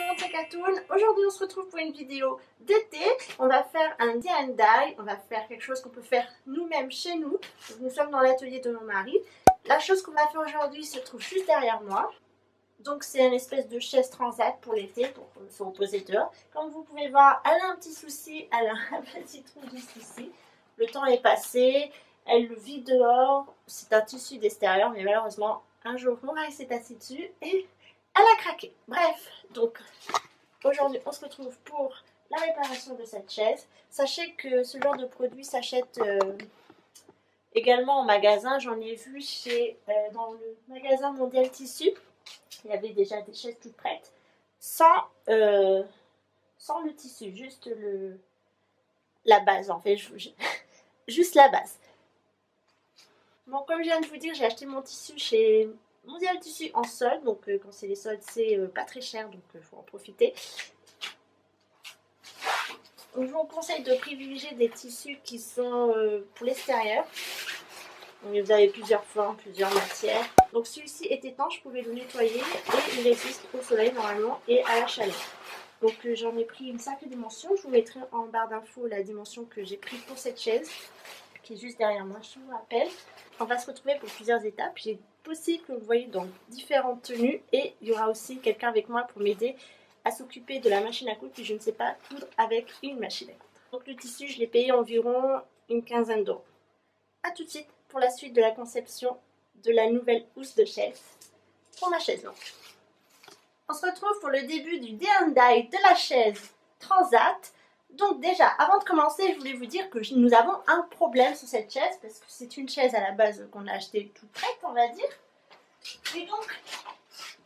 monde, c'est Katoon. Aujourd'hui on se retrouve pour une vidéo d'été. On va faire un day and die. On va faire quelque chose qu'on peut faire nous-mêmes chez nous. Nous sommes dans l'atelier de mon mari. La chose qu'on va faire aujourd'hui se trouve juste derrière moi. Donc c'est une espèce de chaise transat pour l'été, pour se reposer dehors. Comme vous pouvez voir, elle a un petit souci, elle a un petit trou juste ici. Le temps est passé, elle le vit dehors. C'est un tissu d'extérieur, mais malheureusement, un jour mon mari s'est assis dessus et elle a craqué. Bref, donc aujourd'hui on se retrouve pour la réparation de cette chaise. Sachez que ce genre de produit s'achète également en magasin. J'en ai vu dans le magasin Mondial Tissu. Il y avait déjà des chaises toutes prêtes, sans le tissu, juste la base en fait, juste la base. Bon, comme je viens de vous dire, j'ai acheté mon tissu chez Mondial Tissu en solde, donc quand c'est les soldes, c'est pas très cher, donc il faut en profiter. Donc, je vous conseille de privilégier des tissus qui sont pour l'extérieur. Vous avez plusieurs formes, plusieurs matières. Donc celui-ci est étanche, je pouvais le nettoyer et il résiste au soleil normalement et à la chaleur. Donc j'en ai pris une sacrée dimension. Je vous mettrai en barre d'infos la dimension que j'ai prise pour cette chaise qui est juste derrière moi, je vous rappelle. On va se retrouver pour plusieurs étapes. J'ai possible que vous voyez dans différentes tenues et il y aura aussi quelqu'un avec moi pour m'aider à s'occuper de la machine à coudre puis je ne sais pas coudre avec une machine à coudre. Donc le tissu, je l'ai payé environ une quinzaine d'euros. A tout de suite pour la suite de la conception de la nouvelle housse de chaise pour ma chaise longue. On se retrouve pour le début du day and die de la chaise transat. Donc déjà, avant de commencer, je voulais vous dire que nous avons un problème sur cette chaise parce que c'est une chaise à la base qu'on a achetée toute prête, on va dire. Et donc,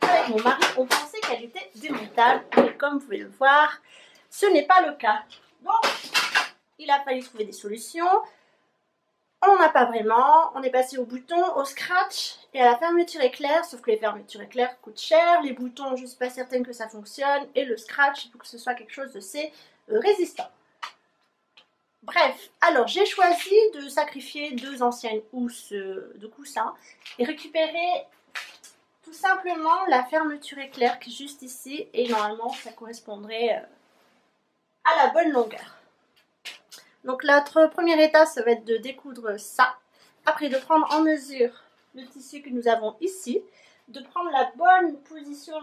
avec mon mari, on pensait qu'elle était démontable. Mais comme vous pouvez le voir, ce n'est pas le cas. Donc, il a fallu trouver des solutions. On n'en a pas vraiment, on est passé au bouton, au scratch et à la fermeture éclair, sauf que les fermetures éclair coûtent cher, les boutons je ne suis pas certaine que ça fonctionne et le scratch il faut que ce soit quelque chose de résistant. Bref, alors j'ai choisi de sacrifier 2 anciennes housses de coussin et récupérer tout simplement la fermeture éclair qui est juste ici et normalement ça correspondrait à la bonne longueur. Donc notre première étape, ça va être de découdre ça. Après de prendre en mesure le tissu que nous avons ici. De prendre la bonne position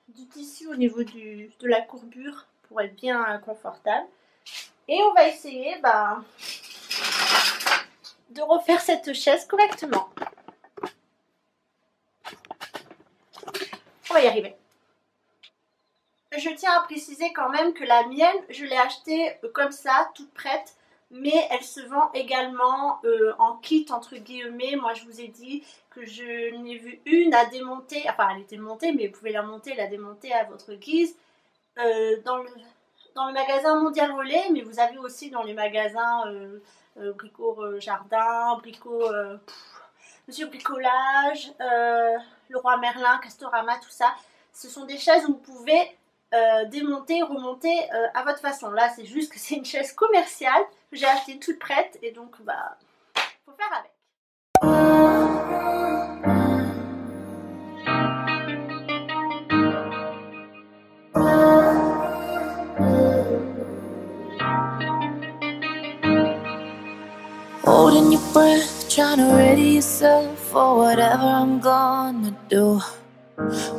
du tissu au niveau de la courbure pour être bien confortable. Et on va essayer de refaire cette chaise correctement. On va y arriver. Je tiens à préciser quand même que la mienne, je l'ai achetée comme ça, toute prête, mais elle se vend également en kit entre guillemets. Moi je vous ai dit que je n'ai vu une à démonter, enfin elle était montée, mais vous pouvez la monter, la démonter à votre guise dans le magasin Mondial Relais, mais vous avez aussi dans les magasins Brico Jardin, Monsieur Bricolage, Leroy Merlin, Castorama, tout ça. Ce sont des chaises où vous pouvez démonter, remonter à votre façon. Là c'est juste que c'est une chaise commerciale que j'ai achetée toute prête et donc faut faire avec. Holding your breath, trying to ready yourself for whatever I'm gonna do.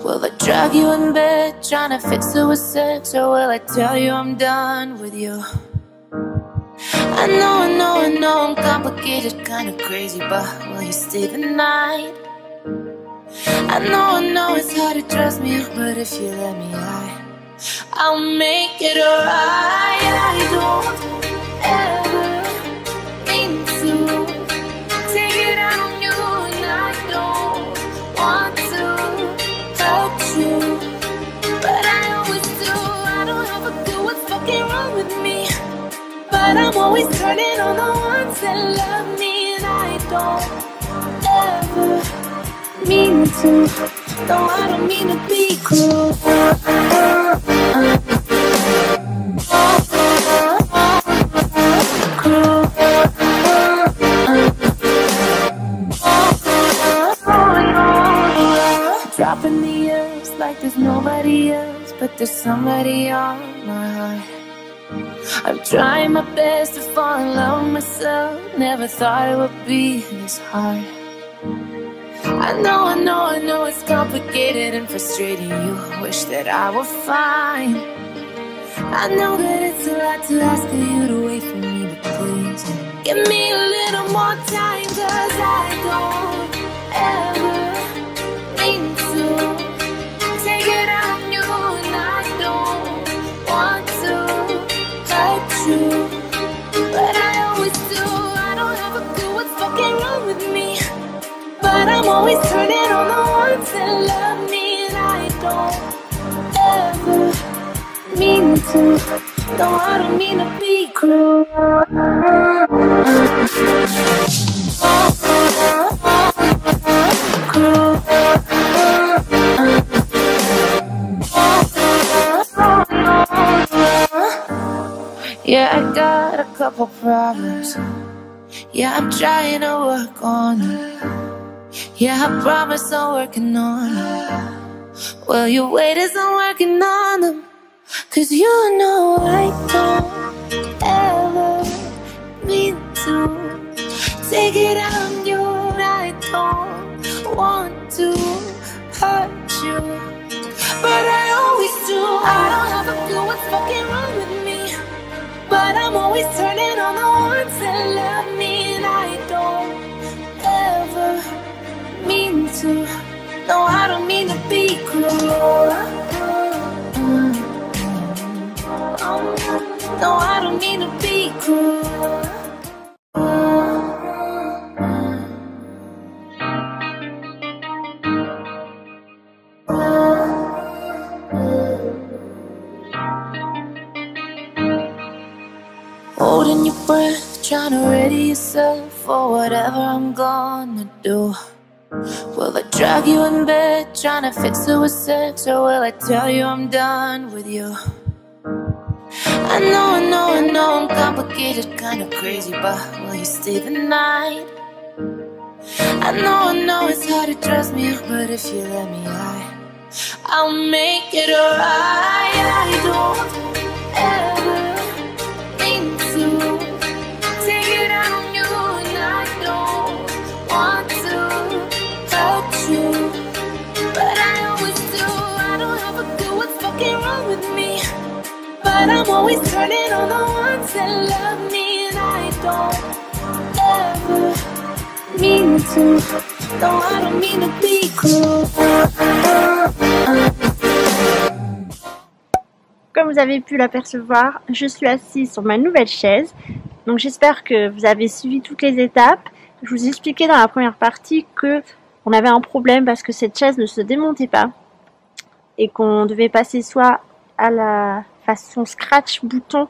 Will I drag you in bed, trying to fix it with sex, or will I tell you I'm done with you? I know I'm complicated, kinda crazy, but will you stay the night? I know it's hard to trust me, but if you let me, I'll make it alright. I don't ever mean to take it out on you, and I don't want to hurt you, but I always do. I don't have a clue what's fucking wrong with me, but I'm always turning on the ones that love me, and I don't ever mean to. No, I don't mean to be cruel. Dropping the years like there's nobody else. but there's somebody on my heart. I'm trying my best to fall in love with myself. Never thought it would be this hard. I know it's complicated and frustrating. You wish that I were fine. I know that it's a lot to ask of you to wait for me, but please give me a little more time, 'cause I don't ever mean to take it out on you, and I don't want to hurt you, but I always do. I don't have a clue what's fucking wrong with me, but I'm always turning on the ones that love me, and I don't ever mean to. No, I don't mean to be cruel. Yeah, I got a couple problems. Yeah, I'm trying to work on them. Yeah, I promise I'm working on them. Well, your weight isn't working on them, 'cause you know I don't ever mean to take it out on you. I don't want to hurt you, but I always do. I don't have a clue what's fucking wrong with me, but I'm always turning on the ones that love me, and I don't ever mean to. No, I don't mean to be cruel. No, I don't mean to be cruel. Holding your breath, trying to ready yourself for whatever I'm gonna do. Will I drag you in bed, trying to fix it with sex, or will I tell you I'm done with you? I know I'm complicated, kinda crazy, but will you stay the night? I know it's hard to trust me, but if you let me, I'll make it alright. I don't ever mean to take it out on you, and I don't want to hurt you, but I always do. I don't have a clue what's fucking wrong with me, but I'm always turning on the ones that love me, and I don't ever mean to. No, I don't mean to be cruel. Comme vous avez pu l'apercevoir, je suis assise sur ma nouvelle chaise. Donc j'espère que vous avez suivi toutes les étapes. Je vous ai expliqué dans la première partie que on avait un problème parce que cette chaise ne se démontait pas et qu'on devait passer soit à la façon scratch bouton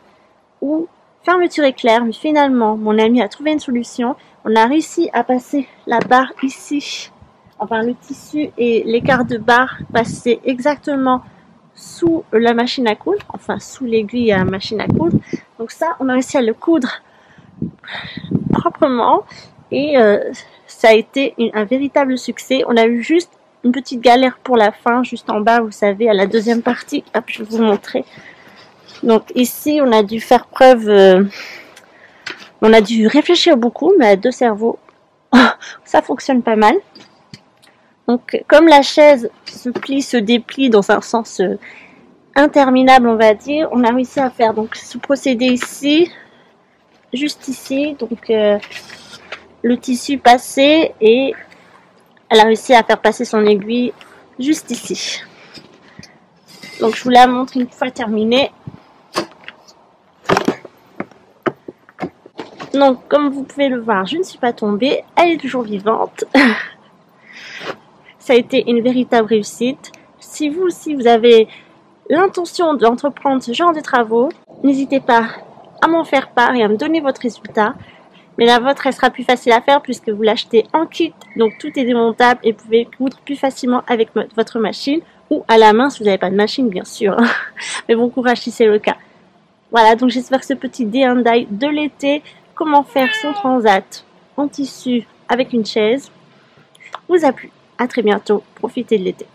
ou fermeture éclair. Mais finalement, mon ami a trouvé une solution. On a réussi à passer la barre ici, enfin le tissu et l'écart de barre passer exactement sous la machine à coudre, enfin sous l'aiguille à la machine à coudre. Donc ça, on a réussi à le coudre proprement et ça a été un véritable succès. On a eu juste une petite galère pour la fin, juste en bas, vous savez, à la deuxième partie. Hop, je vais vous montrer. Donc ici, on a dû faire preuve, on a dû réfléchir beaucoup, mais à deux cerveaux, ça fonctionne pas mal. Donc comme la chaise se plie, se déplie dans un sens interminable, on va dire, on a réussi à faire donc ce procédé ici, juste ici, donc le tissu passé, et elle a réussi à faire passer son aiguille juste ici. Donc je vous la montre une fois terminée. Donc comme vous pouvez le voir, je ne suis pas tombée, elle est toujours vivante. Ça a été une véritable réussite. Si vous aussi vous avez l'intention d'entreprendre ce genre de travaux, n'hésitez pas à m'en faire part et à me donner votre résultat. Mais la vôtre, elle sera plus facile à faire puisque vous l'achetez en kit, donc tout est démontable et vous pouvez coudre plus facilement avec votre machine ou à la main si vous n'avez pas de machine, bien sûr. Mais bon courage si c'est le cas. Voilà, donc j'espère que ce petit D&I de l'été, comment faire son transat en tissu avec une chaise, vous a plu. À très bientôt, profitez de l'été.